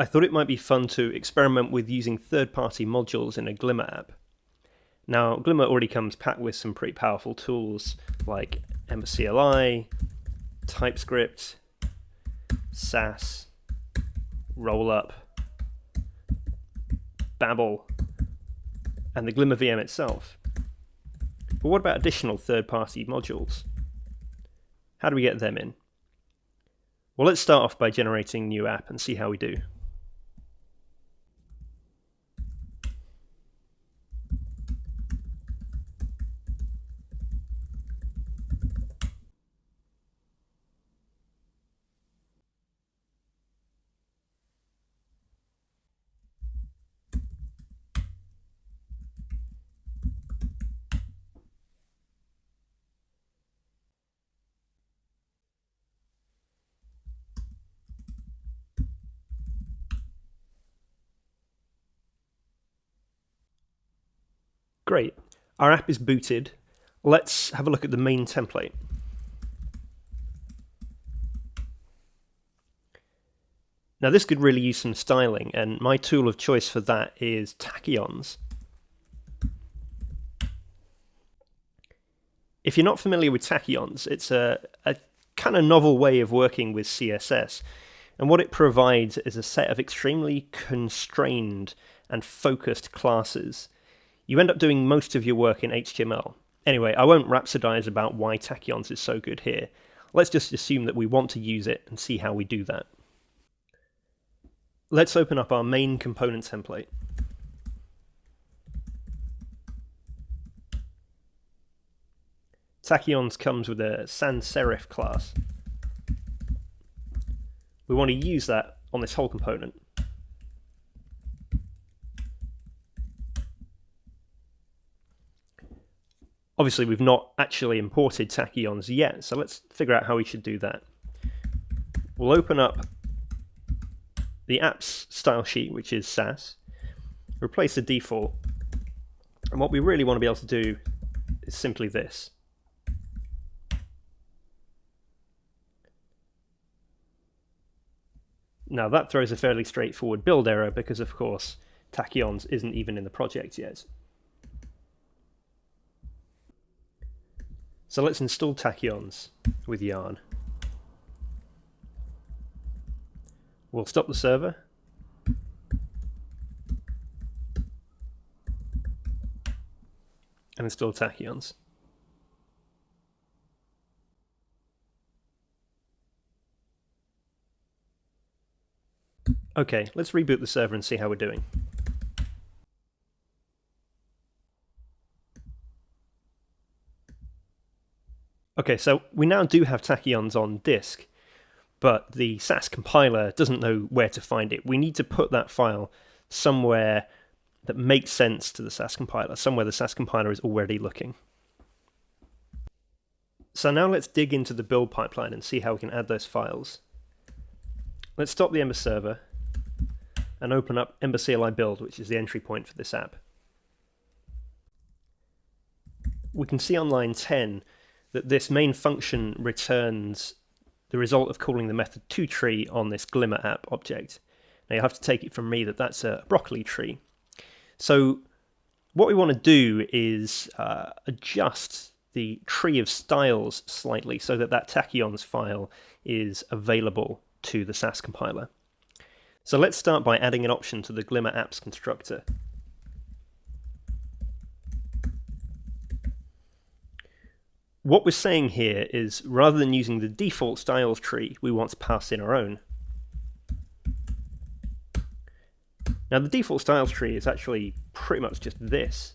I thought it might be fun to experiment with using third-party modules in a Glimmer app. Now, Glimmer already comes packed with some pretty powerful tools like ember.js, TypeScript, Sass, Rollup, Babel, and the Glimmer VM itself. But what about additional third-party modules? How do we get them in? Well, let's start off by generating a new app and see how we do. Great, our app is booted. Let's have a look at the main template. Now this could really use some styling, and my tool of choice for that is tachyons. If you're not familiar with tachyons, it's a kind of novel way of working with CSS, and what it provides is a set of extremely constrained and focused classes. You end up doing most of your work in HTML. Anyway, I won't rhapsodize about why tachyons is so good here. Let's just assume that we want to use it and see how we do that. Let's open up our main component template. Tachyons comes with a sans serif class. We want to use that on this whole component. Obviously, we've not actually imported tachyons yet, so let's figure out how we should do that. We'll open up the app's style sheet, which is Sass, replace the default, and what we really want to be able to do is simply this. Now that throws a fairly straightforward build error because, of course, tachyons isn't even in the project yet. So let's install tachyons with yarn. We'll stop the server. And install tachyons. Okay, let's reboot the server and see how we're doing. Okay, so we now do have tachyons on disk, but the Sass compiler doesn't know where to find it. We need to put that file somewhere that makes sense to the Sass compiler, somewhere the Sass compiler is already looking. So now let's dig into the build pipeline and see how we can add those files. Let's stop the Ember server and open up ember.cli build, which is the entry point for this app. We can see on line 10 that this main function returns the result of calling the method toTree on this Glimmer app object. Now you'll have to take it from me that that's a broccoli tree. So what we want to do is adjust the tree of styles slightly so that that tachyons file is available to the Sass compiler. So let's start by adding an option to the Glimmer apps constructor. What we're saying here is, rather than using the default styles tree, we want to pass in our own. Now the default styles tree is actually pretty much just this.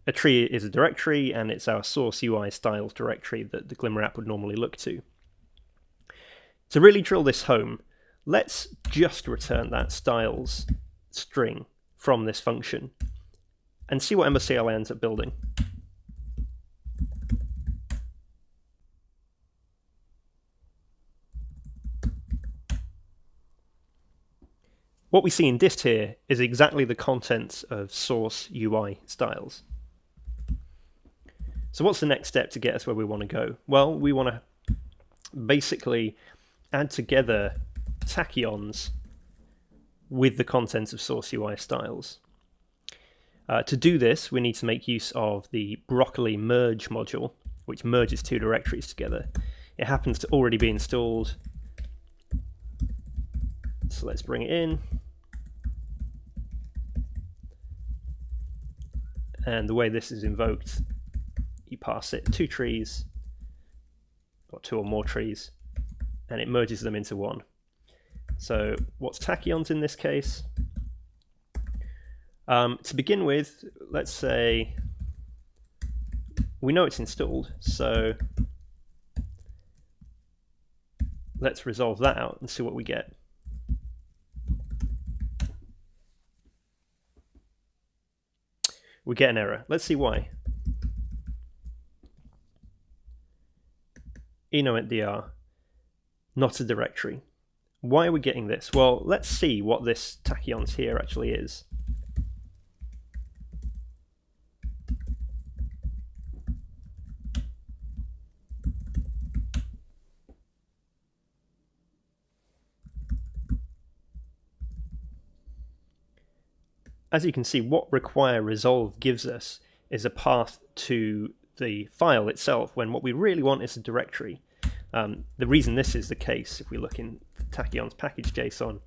A tree is a directory, and it's our source UI styles directory that the Glimmer app would normally look to. To really drill this home, let's just return that styles string from this function and see what ember.cli ends up building. What we see in dist here is exactly the contents of source UI styles. So what's the next step to get us where we want to go? Well, we want to basically add together tachyons with the contents of source UI styles. To do this, we need to make use of the broccoli merge module, which merges two directories together. It happens to already be installed, so let's bring it in. And the way this is invoked, you pass it two trees, or two or more trees, and it merges them into one. So what's tachyons in this case? To begin with, let's say we know it's installed, so let's resolve that out and see what we get. We get an error. Let's see why. eno.dr, not a directory. Why are we getting this? Well, let's see what this tachyons here actually is. As you can see, what require resolve gives us is a path to the file itself, when what we really want is a directory. The reason this is the case, if we look in tachyons package.json,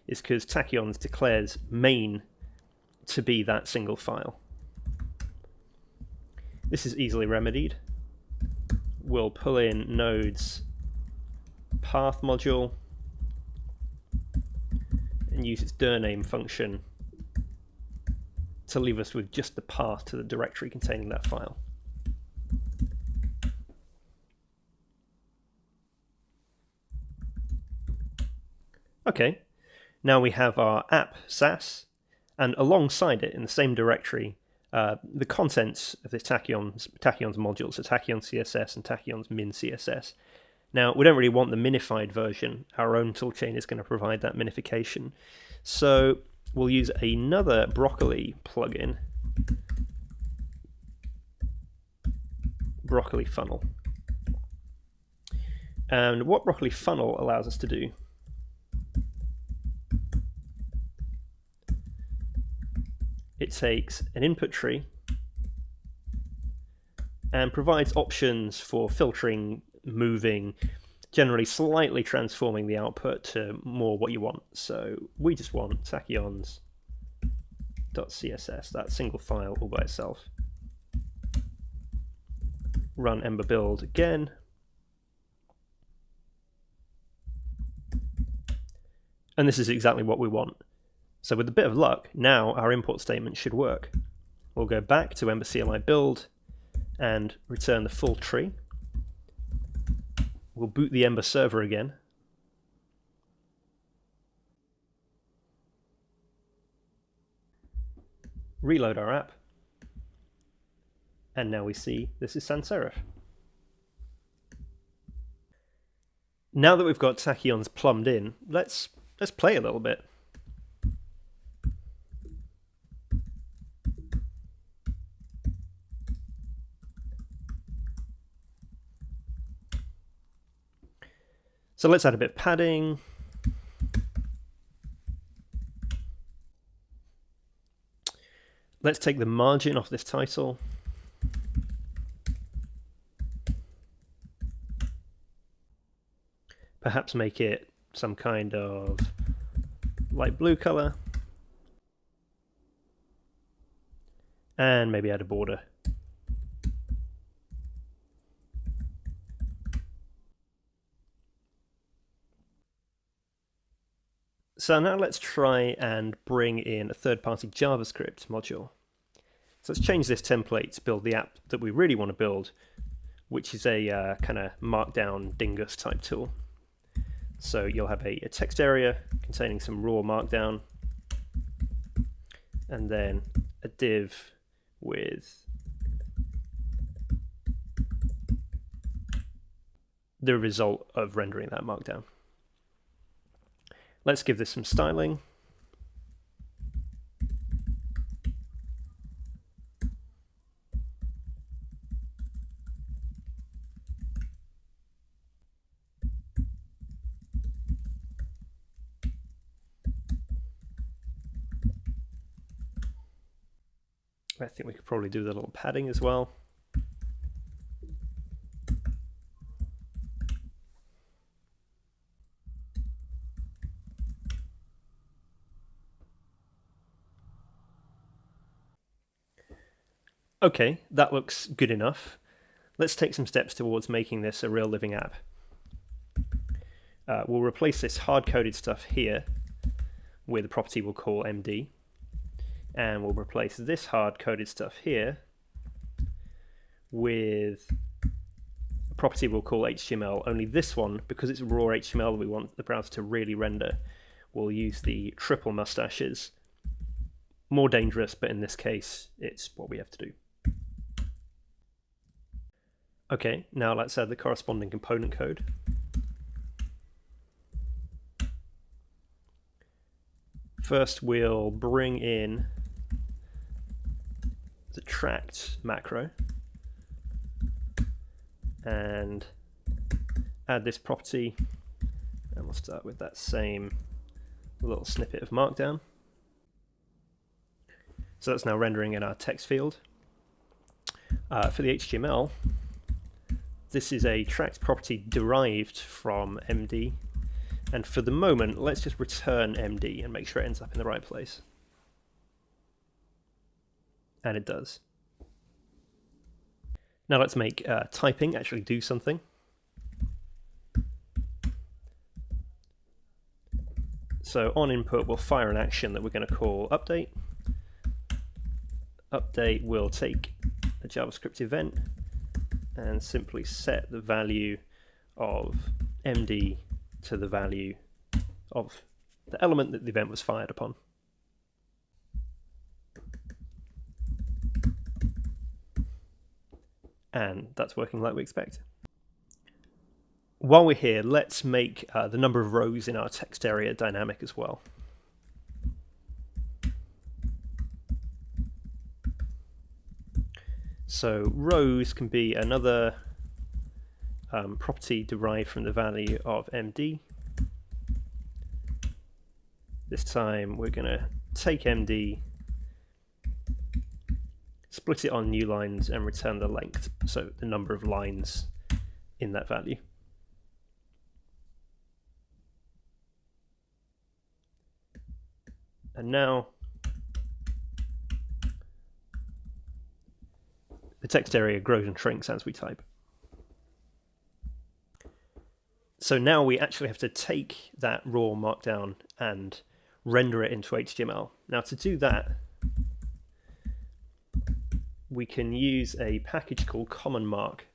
is because tachyons declares main to be that single file. This is easily remedied. We'll pull in node's path module and use its dir_name function to leave us with just the path to the directory containing that file. Okay, now we have our app SaaS, and alongside it in the same directory, the contents of this tachyons module, so tachyons CSS and tachyons min CSS. Now, we don't really want the minified version. Our own toolchain is going to provide that minification. So we'll use another broccoli plugin, broccoli funnel. And what broccoli funnel allows us to do it takes an input tree and provides options for filtering, moving, generally slightly transforming the output to more what you want. So we just want tachyons.css, that single file all by itself. Run ember build again. And this is exactly what we want. So with a bit of luck, now our import statement should work. We'll go back to ember CLI build and return the full tree. We'll boot the Ember server again. Reload our app. And now we see this is sans serif. Now that we've got tachyons plumbed in, let's play a little bit. So let's add a bit of padding. Let's take the margin off this title. Perhaps make it some kind of light blue color. And maybe add a border. So now let's try and bring in a third-party JavaScript module. So let's change this template to build the app that we really want to build, which is a kind of markdown dingus type tool. So you'll have a text area containing some raw markdown, and then a div with the result of rendering that markdown. Let's give this some styling. I think we could probably do the little padding as well. Okay, that looks good enough. Let's take some steps towards making this a real living app. We'll replace this hard-coded stuff here with a property we'll call MD, and we'll replace this hard-coded stuff here with a property we'll call HTML, only this one, because it's raw HTML we want the browser to really render, we'll use the triple mustaches. More dangerous, but in this case, it's what we have to do. Okay, now let's add the corresponding component code. First, we'll bring in the tracked macro and add this property, and we'll start with that same little snippet of markdown. So that's now rendering in our text field. For the HTML, this is a tracked property derived from MD, and for the moment let's just return MD and make sure it ends up in the right place. And it does. Now let's make typing actually do something. So on input we'll fire an action that we're going to call update. Update will take a JavaScript event and simply set the value of MD to the value of the element that the event was fired upon. And that's working like we expect. While we're here, let's make the number of rows in our text area dynamic as well. So rows can be another property derived from the value of MD. This time we're going to take MD, split it on new lines, and return the length, so the number of lines in that value. And now the text area grows and shrinks as we type. So now we actually have to take that raw markdown and render it into HTML. Now to do that, we can use a package called Common Mark.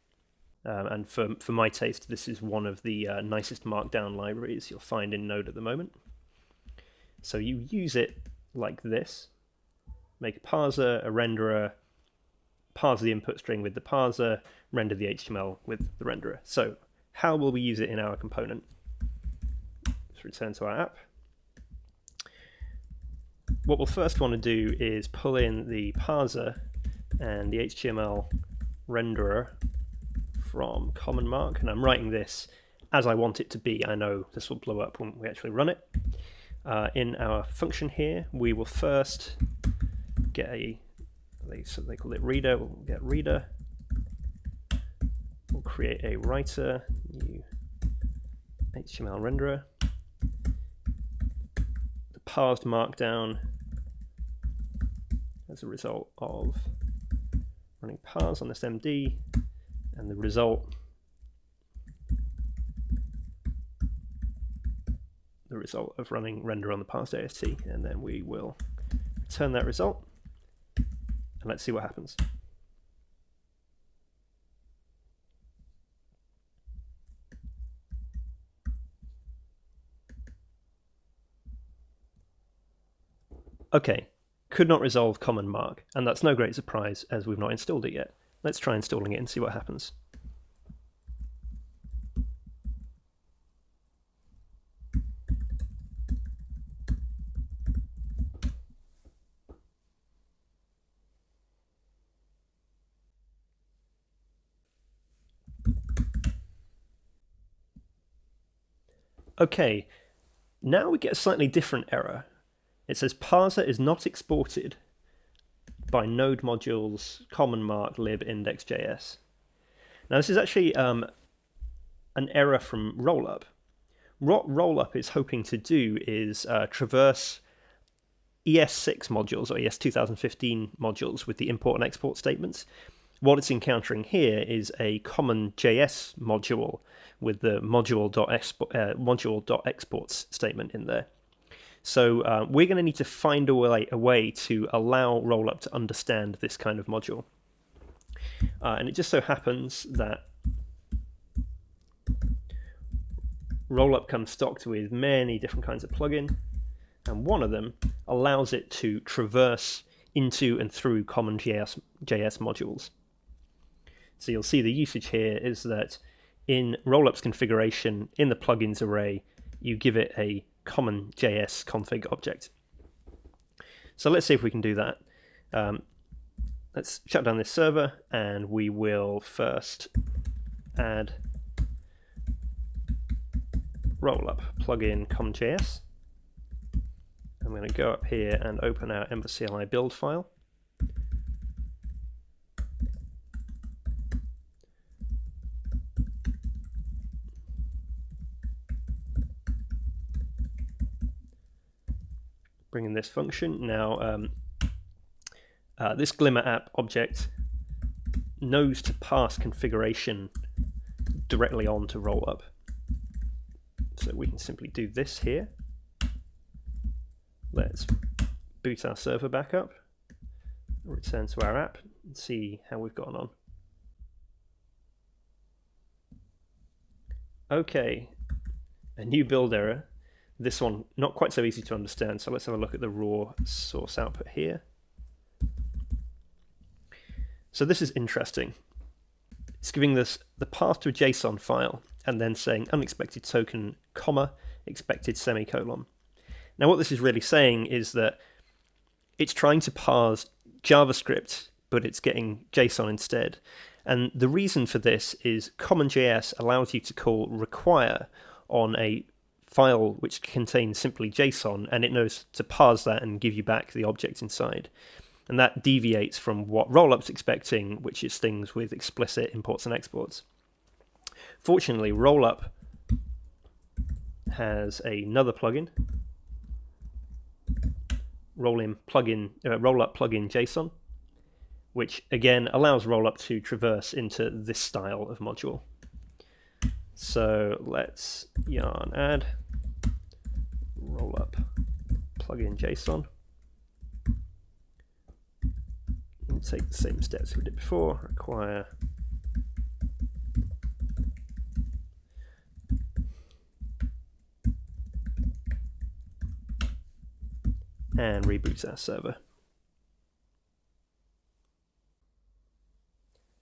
And for my taste, this is one of the nicest markdown libraries you'll find in Node at the moment. So you use it like this. Make a parser, a renderer, parse the input string with the parser, render the HTML with the renderer. So how will we use it in our component? Let's return to our app. What we'll first want to do is pull in the parser and the HTML renderer from Common Mark, and I'm writing this as I want it to be. I know this will blow up when we actually run it. In our function here, we will first get they call it reader. We'll get reader. We'll create a writer, new HTML renderer. The parsed markdown as a result of running parse on this MD, and the result of running render on the parsed AST, and then we will return that result, and let's see what happens. Okay, could not resolve Common Mark, and that's no great surprise as we've not installed it yet. Let's try installing it and see what happens. Okay, now we get a slightly different error. It says parser is not exported. by node modules, common mark lib index.js. Now this is actually an error from rollup. What rollup is hoping to do is traverse ES6 modules or ES 2015 modules with the import and export statements. What it's encountering here is a common JS module with the module.exports statement in there. So we're going to need to find a way to allow rollup to understand this kind of module. And it just so happens that rollup comes stocked with many different kinds of plugin, and one of them allows it to traverse into and through common JS modules. So you'll see the usage here is that in rollup's configuration in the plugins array, you give it a common JS config object. So let's see if we can do that. Let's shut down this server, and we will first add rollup plugin common.js. I'm going to go up here and open our ember.cli build file. Bring in this function. Now, this Glimmer app object knows to pass configuration directly on to rollup. So we can simply do this here. Let's boot our server back up, return to our app, and see how we've gotten on. Okay, a new build error. This one not quite so easy to understand, so let's have a look at the raw source output here. So this is interesting. It's giving us the path to a JSON file and then saying unexpected token, comma, expected semicolon. Now what this is really saying is that it's trying to parse JavaScript, but it's getting JSON instead. And the reason for this is common.js allows you to call require on a file which contains simply JSON, and it knows to parse that and give you back the object inside. And that deviates from what rollup's expecting, which is things with explicit imports and exports. Fortunately, rollup has another plugin, rollup plugin JSON, which again allows rollup to traverse into this style of module. So let's yarn add rollup plugin JSON. We'll take the same steps we did before, require and reboot our server.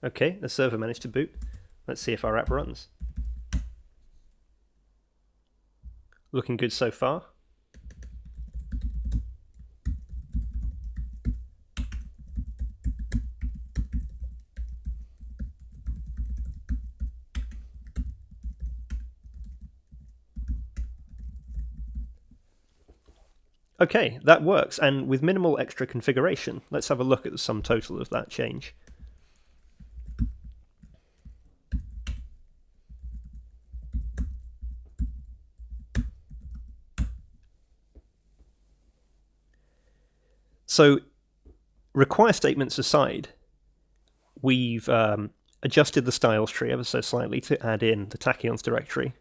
Okay, the server managed to boot. Let's see if our app runs. Looking good so far. Okay, that works, and with minimal extra configuration. Let's have a look at the sum total of that change. So, require statements aside, we've adjusted the styles tree ever so slightly to add in the tachyons directory,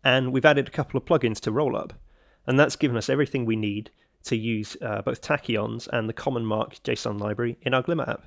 and we've added a couple of plugins to rollup. And that's given us everything we need to use both tachyons and the common mark JSON library in our Glimmer app.